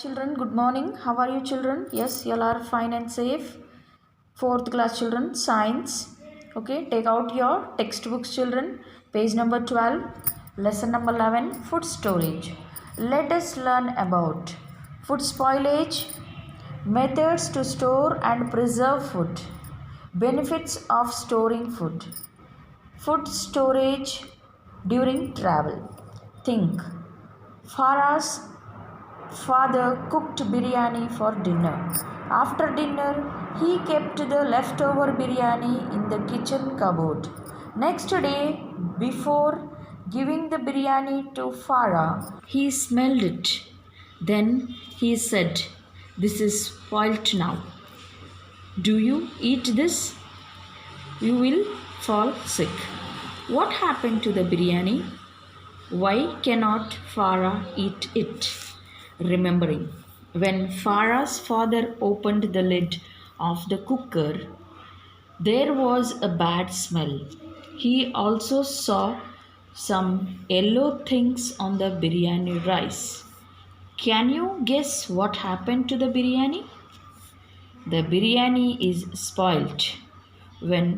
Children, good morning. How are you, children? Yes, you all are fine and safe. Fourth class children, science. Okay, take out your textbooks, children. Page number 12, lesson number 11, food storage. Let us learn about food spoilage, methods to store and preserve food, benefits of storing food, food storage during travel. Think. Farah's father cooked biryani for dinner. After dinner, he kept the leftover biryani in the kitchen cupboard. Next day, before giving the biryani to Farah, he smelled it. Then he said, "This is spoilt now. Do you eat this? You will fall sick." What happened to the biryani? Why cannot Farah eat it? Remembering when Farah's father opened the lid of the cooker, there was a bad smell. He also saw some yellow things on the biryani rice. Can you guess what happened to the biryani? The biryani is spoilt. When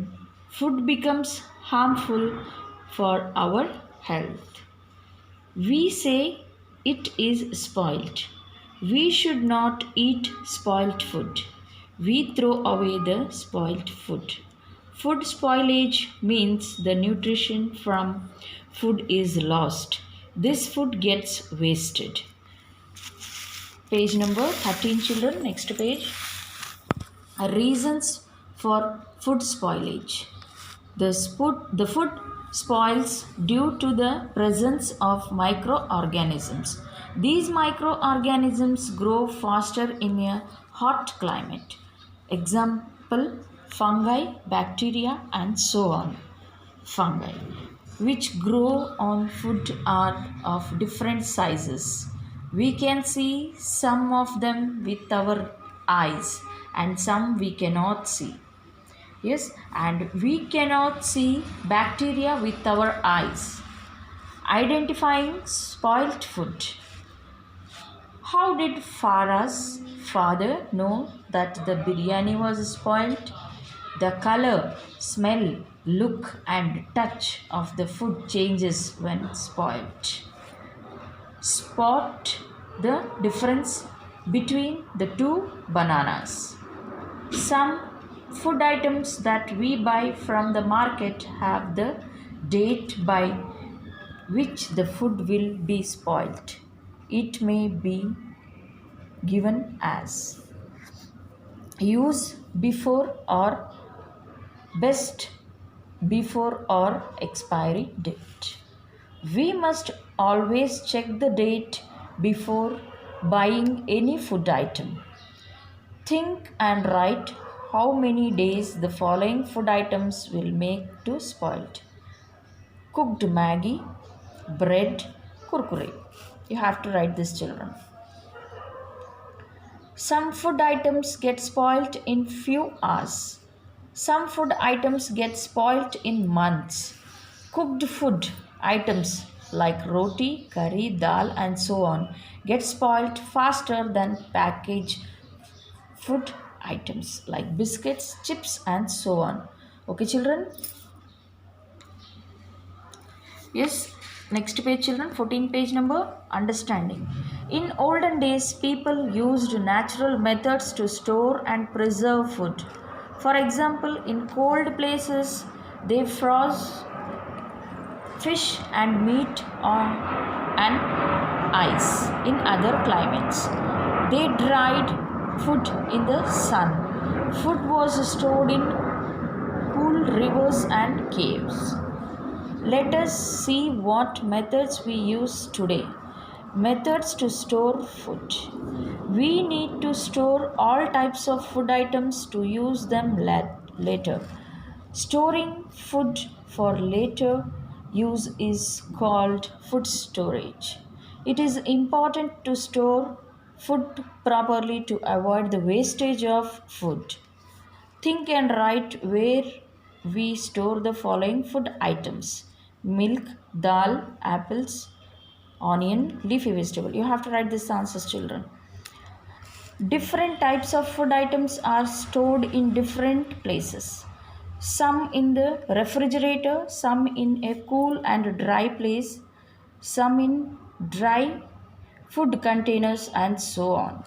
food becomes harmful for our health, we say it is spoilt. We should not eat spoilt food. We throw away the spoilt food. Food spoilage means the nutrition from food is lost. This food gets wasted. Page number 13, children. Next page. Reasons for food spoilage. The food spoils due to the presence of microorganisms. These microorganisms grow faster in a hot climate. Example, fungi, bacteria, and so on. Fungi, which grow on food, are of different sizes. We can see some of them with our eyes and some we cannot see. Yes, and we cannot see bacteria with our eyes. Identifying spoilt food. How did Farah's father know that the biryani was spoilt? The color, smell, look, and touch of the food changes when spoilt. Spot the difference between the two bananas. Some food items that we buy from the market have the date by which the food will be spoilt. It may be given as use before or best before or expiry date. We must always check the date before buying any food item. Think and write how many days the following food items will make to spoiled. Cooked Maggi, bread, kurkure. You have to write this, children. Some food items get spoiled in few hours. Some food items get spoiled in months. Cooked food items like roti, curry, dal, and so on get spoiled faster than packaged food items like biscuits, chips, and so on. Okay, children? Yes, next page, children. 14 page number. Understanding. In olden days, people used natural methods to store and preserve food. For example, in cold places, they froze fish and meat on an ice. In other climates, they dried food in the sun. Food was stored in cool rivers and caves. Let us see what methods we use today. Methods to store food. We need to store all types of food items to use them later. Storing food for later use is called food storage. It is important to store food properly to avoid the wastage of food. Think and write where we store the following food items: milk, dal, apples, onion, leafy vegetable. You have to write these answers, children. Different types of food items are stored in different places. Some in the refrigerator, some in a cool and dry place, some in dry food containers, and so on.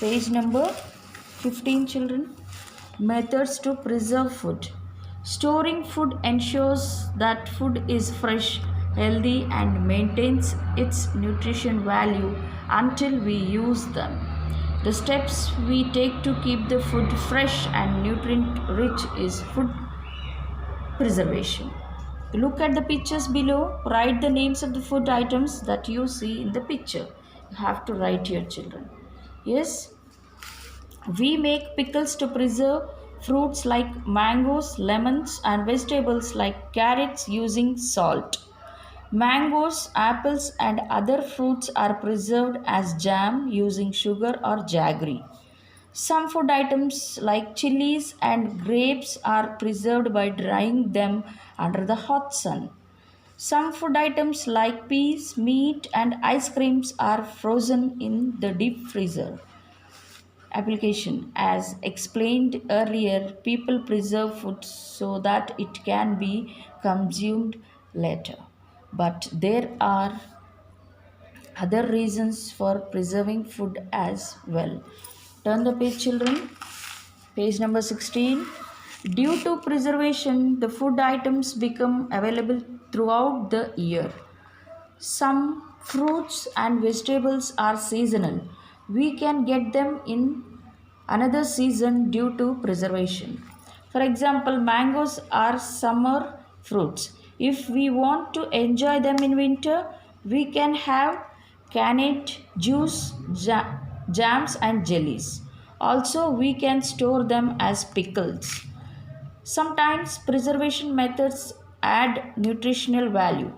Page number 15, children. Methods to preserve food. Storing food ensures that food is fresh, healthy, and maintains its nutrition value until we use them. The steps we take to keep the food fresh and nutrient rich is food preservation. Look at the pictures below. Write the names of the food items that you see in the picture. You have to write your children. Yes, we make pickles to preserve fruits like mangoes, lemons, and vegetables like carrots using salt. Mangoes, apples, and other fruits are preserved as jam using sugar or jaggery. Some food items like chilies and grapes are preserved by drying them under the hot sun. Some food items like peas, meat, and ice creams are frozen in the deep freezer. Application. As explained earlier, people preserve food so that it can be consumed later. But there are other reasons for preserving food as well. Turn the page, children. Page number 16. Due to preservation, the food items become available throughout the year. Some fruits and vegetables are seasonal. We can get them in another season due to preservation. For example, mangoes are summer fruits. If we want to enjoy them in winter, we can have canned juice, jams, and jellies. Also, we can store them as pickles. Sometimes preservation methods add nutritional value,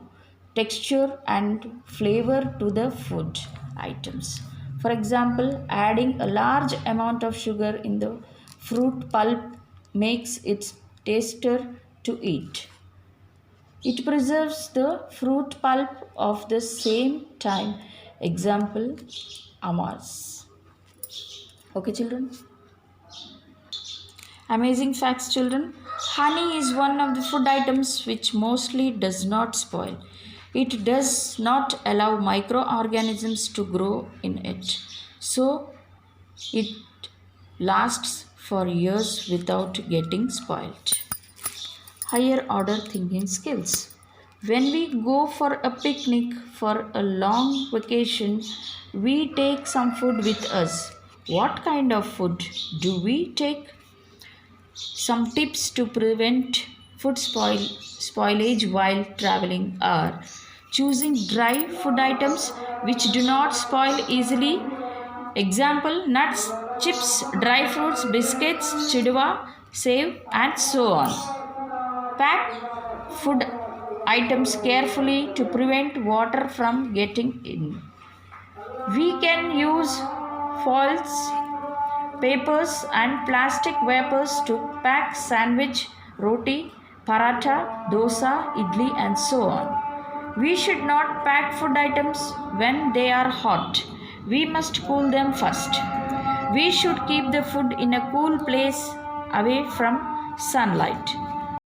texture, and flavor to the food items. For example, adding a large amount of sugar in the fruit pulp makes it tastier to eat. It preserves the fruit pulp of the same time. Example, amas. Okay, children? Amazing facts, children. Honey is one of the food items which mostly does not spoil. It does not allow microorganisms to grow in it. So, it lasts for years without getting spoiled. Higher order thinking skills. When we go for a picnic for a long vacation, we take some food with us. What kind of food do we take? Some tips to prevent food spoilage while traveling are choosing dry food items which do not spoil easily. Example, nuts, chips, dry fruits, biscuits, chidwa, save, and so on. Pack food items carefully to prevent water from getting in. We can use foils, papers, and plastic wrappers to pack sandwich, roti, paratha, dosa, idli, and so on. We should not pack food items when they are hot. We must cool them first. We should keep the food in a cool place away from sunlight.